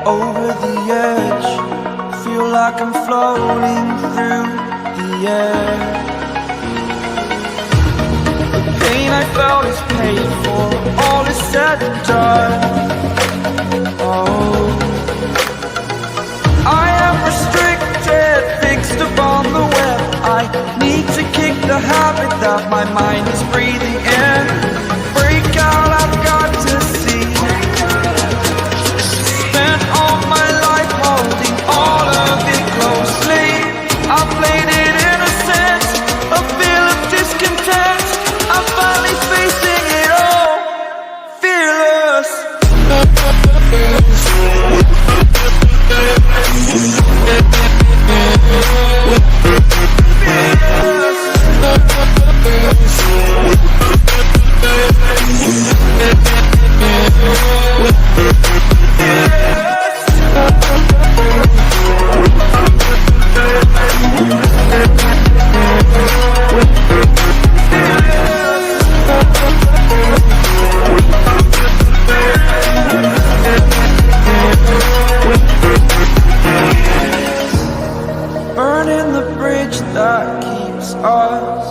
over the edge. Feel like I'm floating through the air. The pain I felt is paid for, all is said and done. Oh, I am restricted, fixed upon the web. I need to kick the habit that my mind is breathing in. Break out, I've got to see. Spent all my life holding all of it closely. I played it innocent, a feel of discontent. I'm finally facing it all, fearless. Burning the bridge that keeps us.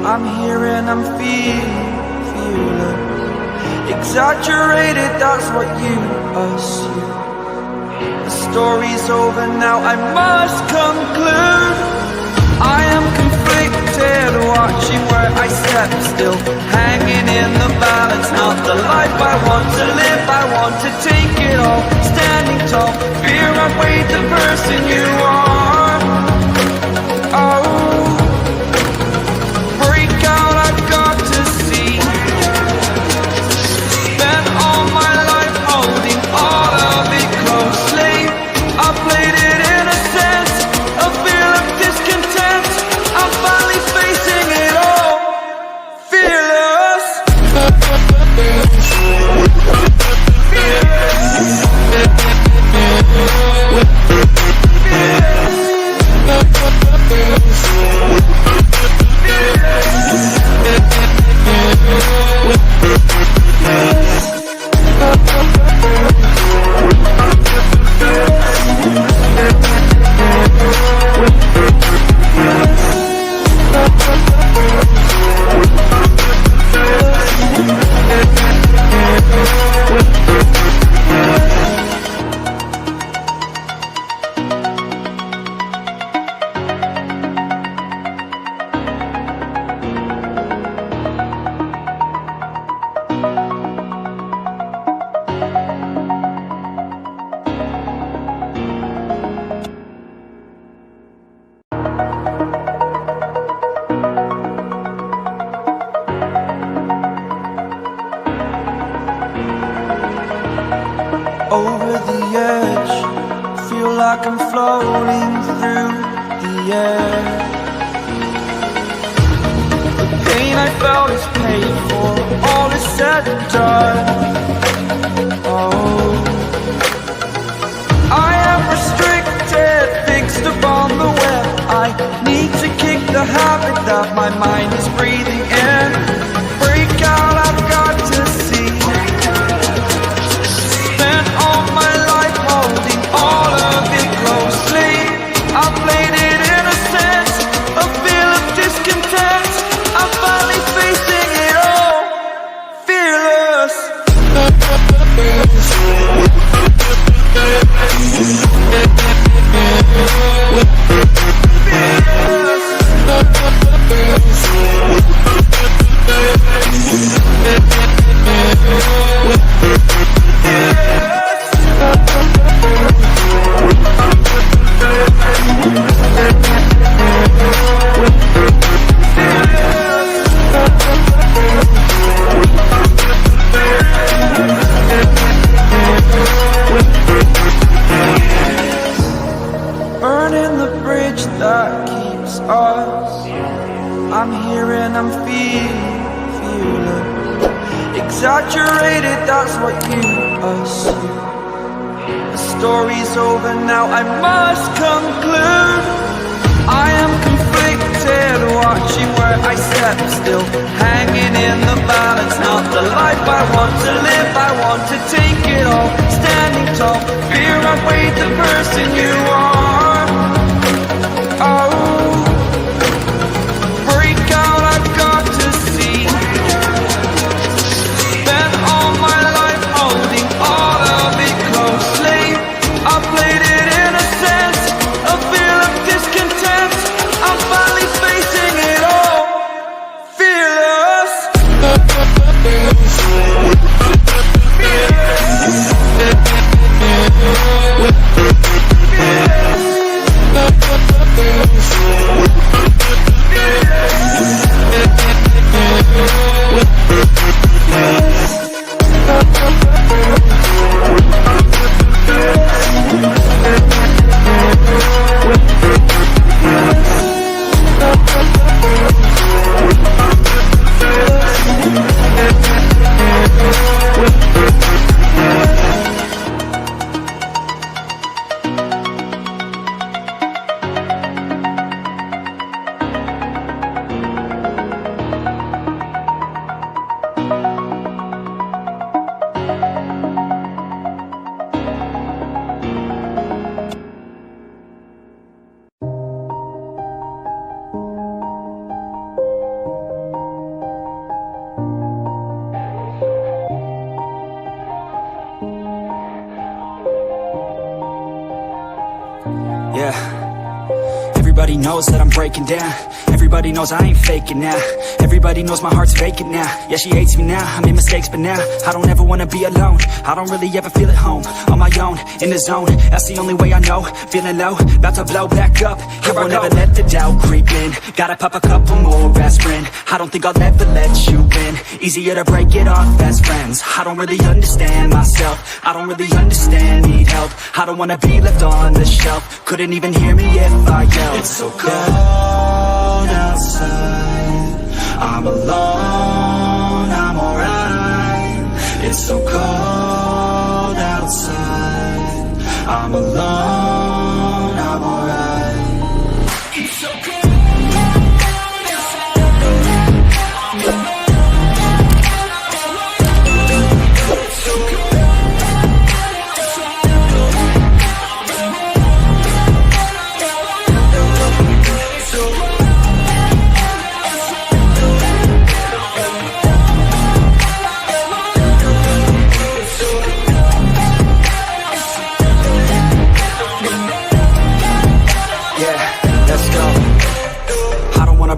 I'm here and I'm feeling exaggerated, that's what you assume. The story's over now, I must conclude. I am conflicted, watching where I step still, hanging in the balance. Not the life I want to live, I want to take it all. Standing tall, fear outweighed the person you are. Oh, break out, I've got to see. Spent all my life holding all of it closely. I played it innocent, a feel of discontent. I'm finally facing it all, fearless. Over the edge, feel like I'm floating through the air. The pain I felt is paid for, all is said and done. Oh, I am restricted, fixed upon the web. I need to kick the habit that my mind is breathing in. Break out, I've got to see. Spent all my life holding all of it closely. I played it innocent, a feel of discontent. I'm finally facing it all, fearless. Burning the bridge that keeps us. I'm here and I'm feeling exaggerated, that's what you assume. The story's over now, I must conclude. I am conflicted, watching where I step still, hanging in the balance. Not the life I want to live, I want to take it all. Standing tall. Fear I weighed the person you are. Oh, break out, I've got to see. Spent all my life holding all of it closely. I played it innocent, a feel of discontent. I'm finally facing it all, fearless. Yeah, everybody knows that I'm breaking down. Everybody knows I ain't faking now. Everybody knows my heart's vacant now. Yeah, she hates me now, I made mistakes but now I don't ever wanna be alone. I don't really ever feel at home. On my own, in the zone, that's the only way I know. Feeling low, about to blow back up. Here I won't ever let the doubt creep in. Gotta pop a couple more aspirin. I don't think I'll ever let you in. Easier to break it off best friends. I don't really understand myself. I don't really understand, need help. I don't wanna be left on the shelf. Couldn't even hear me if I yelled. It's so cold outside, I'm alone, I'm alright. It's so cold outside, I'm alone, I'm alright. It's so cold.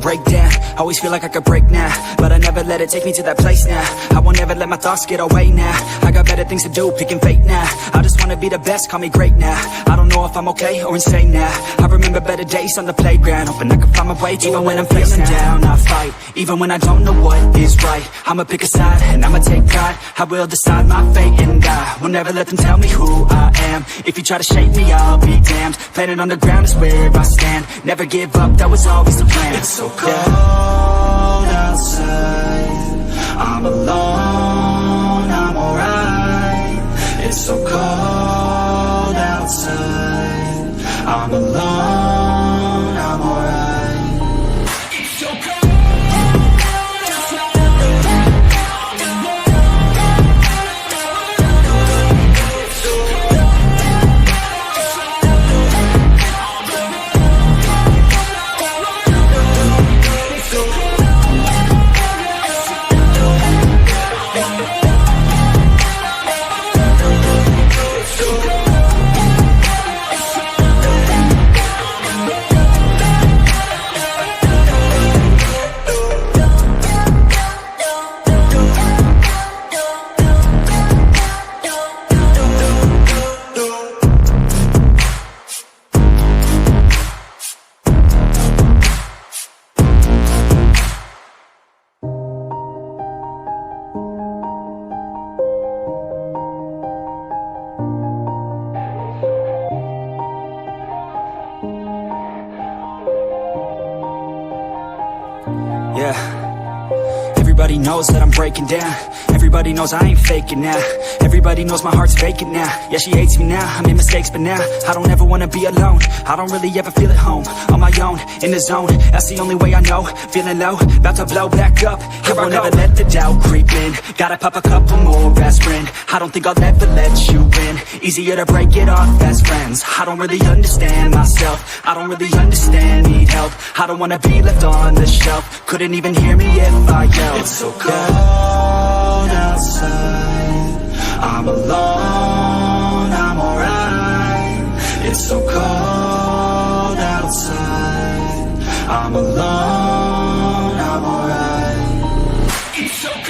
Break down, always feel like I could break now, but I never let it take me to that place now. I won't ever let my thoughts get away now. I got better things to do, picking fate now. I just wanna be the best, call me great now. I don't know if I'm okay or insane now. I remember better days on the playground, hoping I can find my way. Even when I'm feeling down, I fight. Even when I don't know what is right, I'ma pick a side and I'ma take pride. I will decide my fate and I will never let them tell me who I am. If you try to shake me, I'll be damned. Planet on the ground is where I stand. Never give up, that was always the plan. It's so cold outside, I'm alone, I'm alright. It's so cold outside, I'm alone, I'm alright. It's so cold. Yeah, everybody knows that I'm breaking down. Everybody knows I ain't faking now. Everybody knows my heart's vacant now. Yeah, she hates me now, I made mistakes, but now I don't ever wanna be alone. I don't really ever feel at home, on my own, in the zone. That's the only way I know, feeling low, about to blow back up. Here I won't ever let the doubt creep in. Gotta pop a couple more aspirin. I don't think I'll ever let you in. Easier to break it off as friends. I don't really understand myself, I don't really understand, need help. I don't wanna be left on the shelf. Couldn't even hear me if I yelled. It's so cold outside, I'm alone, I'm alright. It's so cold outside, I'm alone, I'm alright. It's so cold.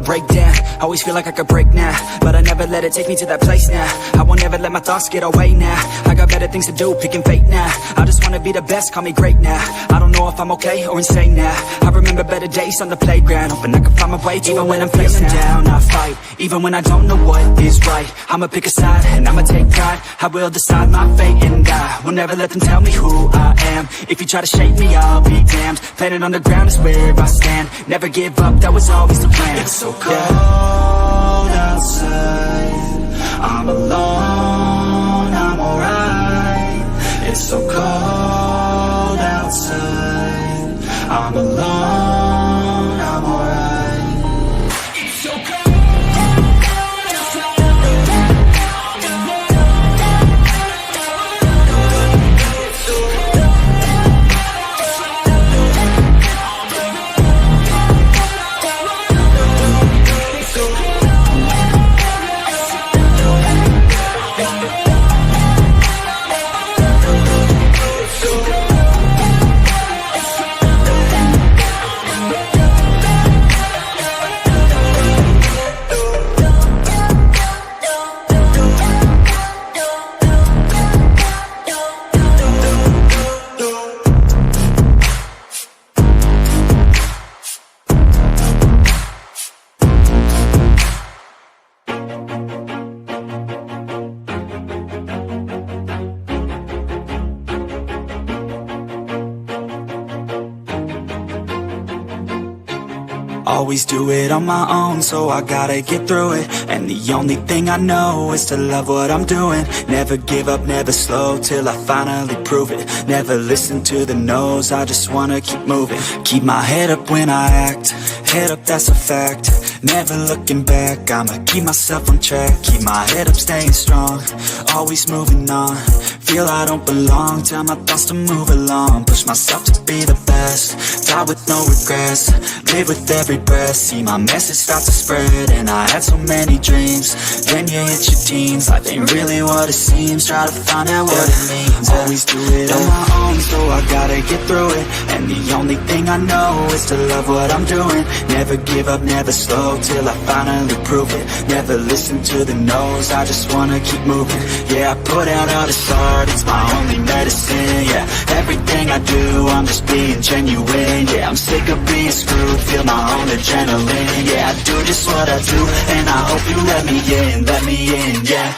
Break down, always feel like I could break now, but I never let it take me to that place now. I won't ever let my thoughts get away now. I got better things to do, picking fate now. I just wanna be the best, call me great now. I don't know if I'm okay or insane now. I remember better days on the playground, hoping I could find my way. Even when I'm feeling down, I fight. Even when I don't know what is right, I'ma pick a side and I'ma take pride. I will decide my fate and I will never let them tell me who I am. If you try to shape me, I'll be damned. Planet on the ground is where I stand. Never give up, that was always the plan. It's so cold outside, I'm alone, I'm alright. It's so cold outside, I'm alone, I'm alright. It's so cold. Always do it on my own, so I gotta get through it. And the only thing I know is to love what I'm doing. Never give up, never slow, till I finally prove it. Never listen to the no's, I just wanna keep moving. Keep my head up when I act, head up, that's a fact. Never looking back, I'ma keep myself on track. Keep my head up, staying strong, always moving on. Feel I don't belong, tell my thoughts to move along. Push myself to be the best, die with no regrets. Live with every breath, see my message start to spread. And I had so many dreams, then you hit your teens. Life ain't really what it seems, try to find out what it means. Always do it on my own, so I gotta get through it. And the only thing I know is to love what I'm doing. Never give up, never slow, till I finally prove it. Never listen to the no's, I just wanna keep moving. Yeah, I put out all this art, it's my only medicine. Yeah, everything I do, I'm just being genuine. Yeah, I'm sick of being screwed, feel my own adrenaline. Yeah, I do just what I do, and I hope you let me in, yeah.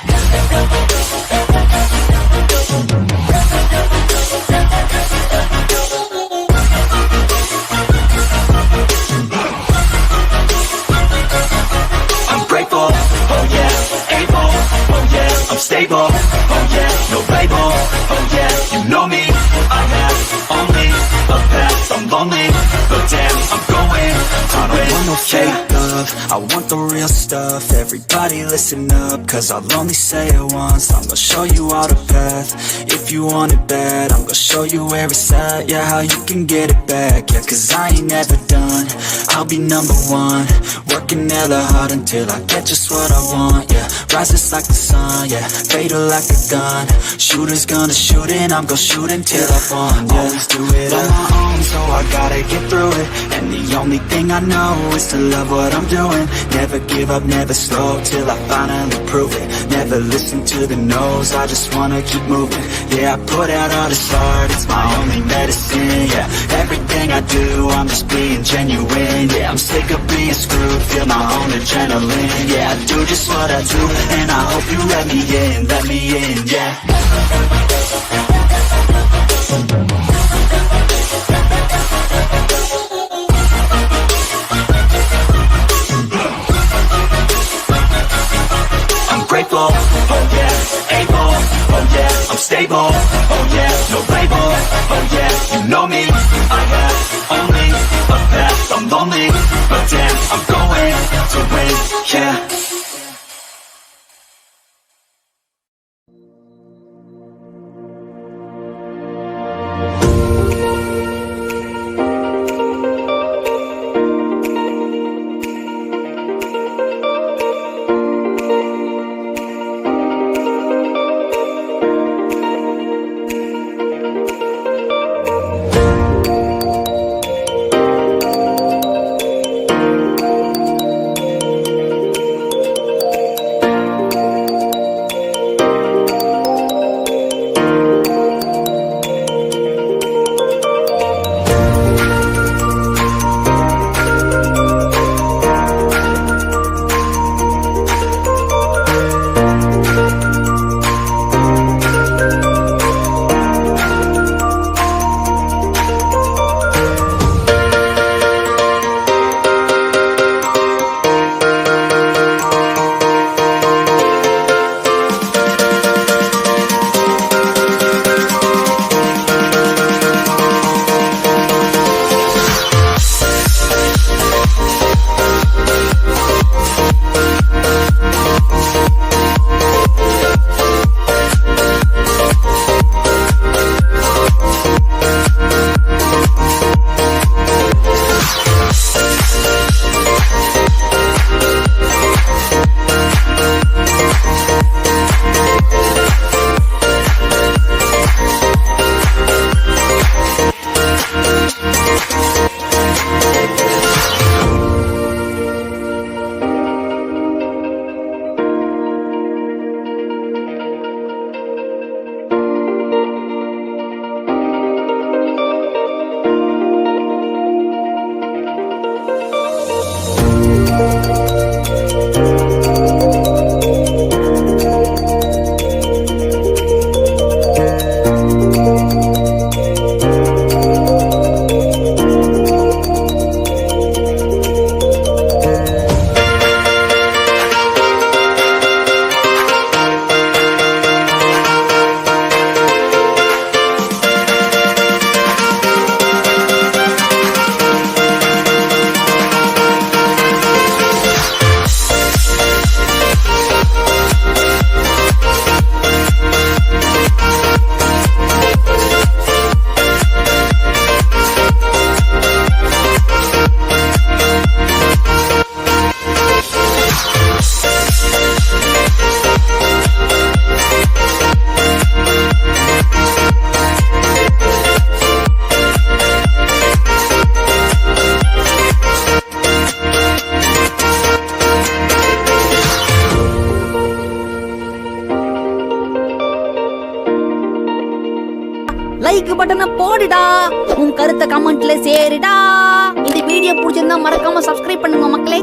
I'm grateful, oh yeah, able, oh yeah, I'm stable, oh yeah, no label, oh yeah, you know me, I have only a path, I'm lonely, but damn, I'm going to I don't want no fake love, I want the real stuff. Everybody listen up, cause I'll only say it once. I'm gonna show you all the path, if you want it bad. I'm gonna show you where it's at, yeah, how you can get it back. Yeah, cause I ain't never done, I'll be number one. Working hella hard until I get just what I want, yeah. Rises like the sun, yeah, fatal like a gun. Shooter's gonna shoot and I'm gonna shoot until I won, yeah. Always do it on my own, so I gotta get through it. And the only thing I know is to love what what I'm doing. Never give up, never slow, till I finally prove it. Never listen to the no's, I just wanna keep moving. Yeah, I put out all this art, it's my only medicine. Yeah, everything I do, I'm just being genuine. Yeah, I'm sick of being screwed, feel my own adrenaline. Yeah, I do just what I do, and I hope you let me in, yeah. Grateful, oh yeah, able, oh yeah, I'm stable, oh yeah, no label, oh yeah, you know me, I have only a path, I'm lonely, but damn, I'm going to win, yeah. Like பட்டனை போடுடா, உன் கருத்தை கமெண்ட்ல சேருடா. இந்த video பிடிச்சிருந்தா மறக்காம subscribe பண்ணுங்க மக்களே.